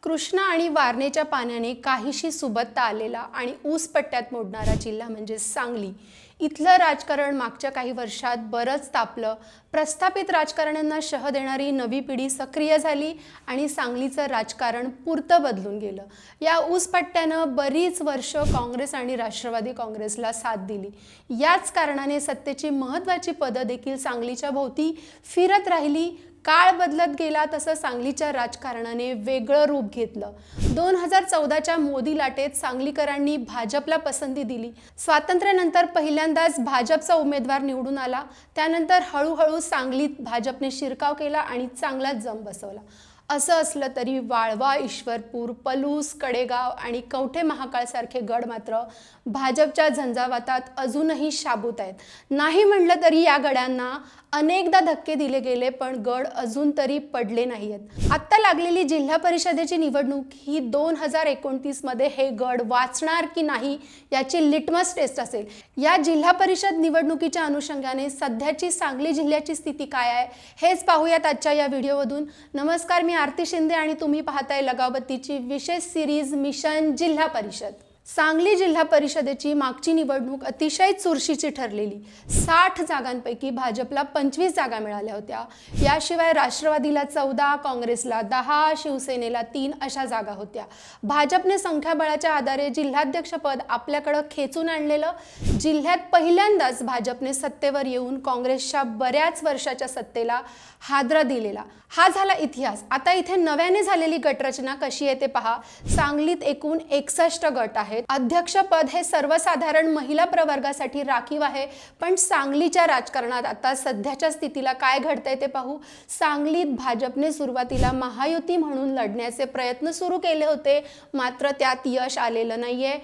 कृष्णा आणि वारणेच्या पाण्याने काहीशी सुबत्ता आलेला आणि ऊस पट्ट्यात मोडणारा जिल्हा म्हणजे सांगली. इथलं राजकारण मागच्या काही वर्षात बरंच तापलं. प्रस्थापित राजकारण्यांना शह देणारी नवी पिढी सक्रिय झाली आणि सांगलीचं राजकारण पुरतं बदलून गेलं. या ऊस पट्ट्यानं बरीच वर्ष काँग्रेस आणि राष्ट्रवादी काँग्रेसला साथ दिली. याच कारणाने सत्तेची महत्त्वाची पदं देखील सांगलीच्या भोवती फिरत राहिली. काळ बदलत गेला तसं सांगलीच्या राजकारणाने वेगळं रूप घेतलं. 2014च्या मोदी लाटेत सांगलीकरांनी भाजपला पसंती दिली. स्वातंत्र्यानंतर पहिल्यांदाच भाजपचा उमेदवार निवडून आला. त्यानंतर हळूहळू सांगलीत भाजपने शिरकाव केला आणि चांगलाच जम बसवला. असं असलं तरी वाळवा, ईश्वरपूर, पलूस, कडेगाव आणि कवठे महाकाळ सारखे गड मात्र भाजपच्या झंझावातात अजूनही शाबूत आहेत. नाही म्हटलं तरी या गडांना अनेकदा धक्के दिले गेले, पण गड अजून तरी पडले नाहीत. आत्ता लागलेली जिल्हा परिषदेची निवडणूक ही 2029 मध्ये हे गड वाचणार की नाही याची लिटमस टेस्ट असेल. या जिल्हा परिषद निवडणुकीच्या अनुषंगाने सध्याची सांगली जिल्ह्याची स्थिती काय आहे हेच पाहूयात आजच्या या व्हिडिओमधून. नमस्कार, मी आरती शिंदे आणि तुम्ही पाहताय लगावतीची विशेष सिरीज मिशन जिल्हा परिषद. सांगली जिल्हा परिषदेची मागची निवडणूक अतिशय चुरशीची ठरलेली. 60 जागांपैकी भाजपला 25 जागा मिळाल्या होत्या. याशिवाय राष्ट्रवादीला 14, काँग्रेसला 10, शिवसेनेला 3 अशा जागा होत्या. भाजपने संख्याबळाच्या आधारे जिल्हाध्यक्षपद आपल्याकडे खेचून आणलेलं. जिल्ह्यात पहिल्यांदाच भाजपने सत्तेवर येऊन काँग्रेसच्या बऱ्याच वर्षाच्या सत्तेला हादरा दिलेला. हा झाला इतिहास. आता इथे नव्याने झालेली गटरचना कशी आहे ते पहा. सांगलीत एकूण 61 गट आहेत. अध्यक्षपद हे सर्वसाधारण महिला प्रवर्गासाठी राखीव आहे. पण सांगलीच्या राजकारणात आता सध्याच्या स्थितीला काय घडतंय ते पाहू. सांगलीत भाजपने सुरुवातीला महायुती म्हणून लढण्याचे प्रयत्न सुरू केले होते, मात्र त्यात यश आलेलं नाहीये.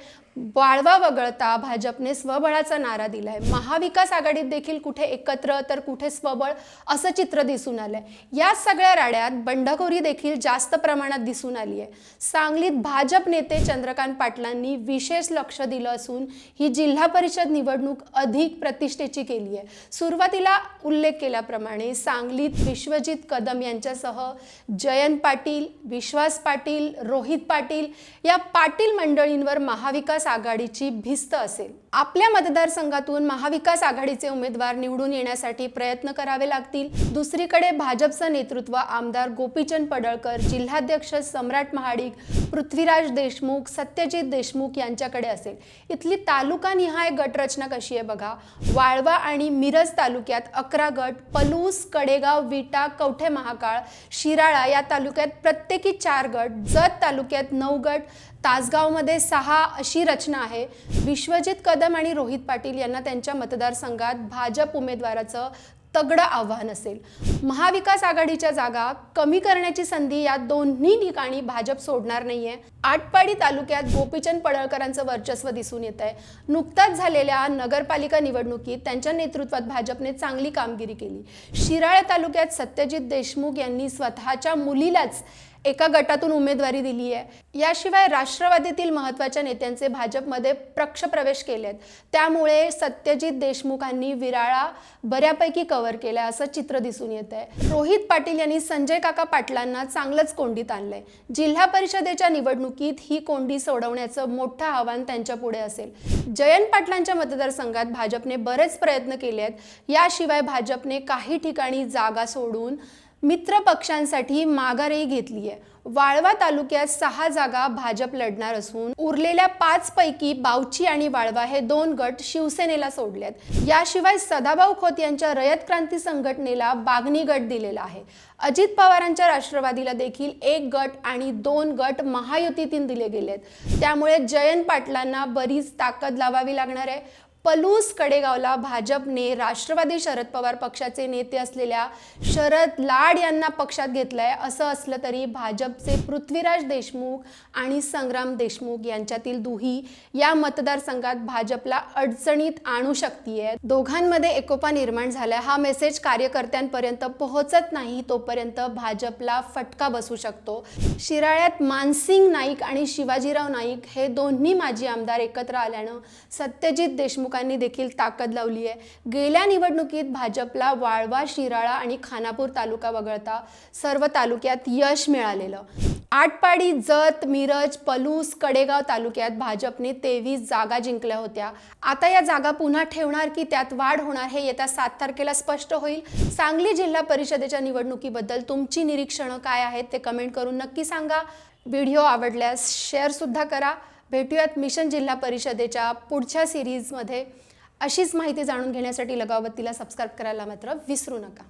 वाळवा वगळता भाजपने स्वबळाचा नारा दिलाय. महाविकास आघाडीत देखील कुठे एकत्र तर कुठे स्वबळ असं चित्र दिसून आलंय. या सगळ्या राड्यात बंडखोरी देखील जास्त प्रमाणात दिसून आली आहे. सांगलीत भाजप नेते चंद्रकांत पाटलांनी विशेष लक्ष दिलं असून ही जिल्हा परिषद निवडणूक अधिक प्रतिष्ठेची केली आहे. सुरुवातीला उल्लेख केल्याप्रमाणे सांगलीत विश्वजित कदम यांच्यासह जयंत पाटील, विश्वास पाटील, रोहित पाटील या पाटील मंडळींवर महाविकास आघाडीची भिस्त असेल. आपल्या मतदारसंघातून महाविकास आघाडीचे उमेदवार निवडून येण्यासाठी प्रयत्न करावे लागतील. दुसरीकडे भाजपचं नेतृत्व आमदार गोपीचंद पडळकर, जिल्हाध्यक्ष सम्राट महाडिक, पृथ्वीराज देशमुख, सत्यजित देशमुख यांच्याकडे असेल. इथली तालुकानिहाय गटरचना कशी आहे बघा. वाळवा आणि मिरज तालुक्यात 11 गट, पलूस, कडेगाव, विटा, कवठे महाकाळ, शिराळा या तालुक्यात प्रत्येकी 4 गट, जत तालुक्यात 9 गट, तासगावमध्ये 6 अशी रचना आहे. विश्वजित कदम आणि रोहित पाटील यांना त्यांच्या मतदारसंघात भाजप उमेदवाराचं तगडं आव्हान असेल. महाविकास आघाडीच्या जागा कमी करण्याची संधी या दोन्ही ठिकाणी भाजप सोडणार नाहीये. आटपाडी तालुक्यात गोपीचंद पडळकरांचं वर्चस्व दिसून येत आहे. नुकताच झालेल्या नगरपालिका निवडणुकीत त्यांच्या नेतृत्वात भाजपने चांगली कामगिरी केली. शिराळा तालुक्यात सत्यजित देशमुख यांनी स्वतःच्या मुलीलाच एका गटातून उमेदवारी दिली आहे. याशिवाय राष्ट्रवादीतील महत्त्वाच्या नेत्यांचे भाजपमध्ये प्रवेश केलेत. त्यामुळे सत्यजित देशमुखांनी विराळा बऱ्यापैकी कव्हर केला असं चित्र दिसून येत आहे. रोहित पाटील यांनी संजय काका पाटलांना चांगलंच कोंडीत आणलंय. जिल्हा परिषदेच्या निवडणुकीत ही कोंडी सोडवण्याचं मोठं आव्हान त्यांच्या पुढे असेल. जयंत पाटलांच्या मतदारसंघात भाजपने बरेच प्रयत्न केले आहेत. याशिवाय भाजपने काही ठिकाणी जागा सोडून मित्र पक्षांसाठी माघारही घेतली आहे. वाळवा तालुक्यात 6 जागा भाजप लढणार असून उरलेल्या 5 पैकी बावची आणि वाळवा हे 2 गट शिवसेनेला सोडलेत. याशिवाय सदाभाऊ खोत यांच्या रयत क्रांती संघटनेला बागणी गट दिलेला आहे. अजित पवारांच्या राष्ट्रवादीला देखील 1 गट आणि 2 गट महायुतीतून दिले गेलेत. त्यामुळे जयंत पाटलांना बरीच ताकद लावावी लागणार आहे. पलूस कडेगावला भाजपने राष्ट्रवादी शरद पवार पक्षाचे नेते असलेल्या शरद लाड यांना पक्षात घेतलंय. असं असलं तरी भाजपचे पृथ्वीराज देशमुख आणि संग्राम देशमुख यांच्यातील दुही या मतदारसंघात भाजपला अडचणीत आणू शकतेय. दोघांमध्ये एकोपा निर्माण झालाय हा मेसेज कार्यकर्त्यांपर्यंत पोहोचत नाही तोपर्यंत भाजपला फटका बसू शकतो. शिराळ्यात मानसिंग नाईक आणि शिवाजीराव नाईक हे दोन्ही माजी आमदार एकत्र आल्यानं सत्यजित देशमुख देशमुखांनी देखील ताकद लावली आहे। गेल्या निवडणुकीत भाजपला वाळवा, शिराळा आणि खानापूर तालुका वगळता सर्व तालुक्यात यश मिळालेलं। आटपाडी, जत, मिरज, पलूस, कडेगाव तालुक्यात भाजपने 23 जागा जिंकल्या होत्या। आता या जागा पुन्हा ठेवणार की त्यात वाढ होणार हे येत्या 7 तारखेला स्पष्ट होईल। सांगली जिल्हा परिषदेच्या निवडणुकीबद्दल तुमची निरीक्षणं काय आहेत ते कमेंट करून नक्की सांगा। व्हिडिओ आवडल्यास शेअर सुद्धा करा। भेटूयात मिशन जिल्हा परिषदेच्या पुढच्या सिरीजमध्ये। अशीच माहिती जाणून घेण्यासाठी लगावतीला सबस्क्राइब करायला मात्र विसरू नका।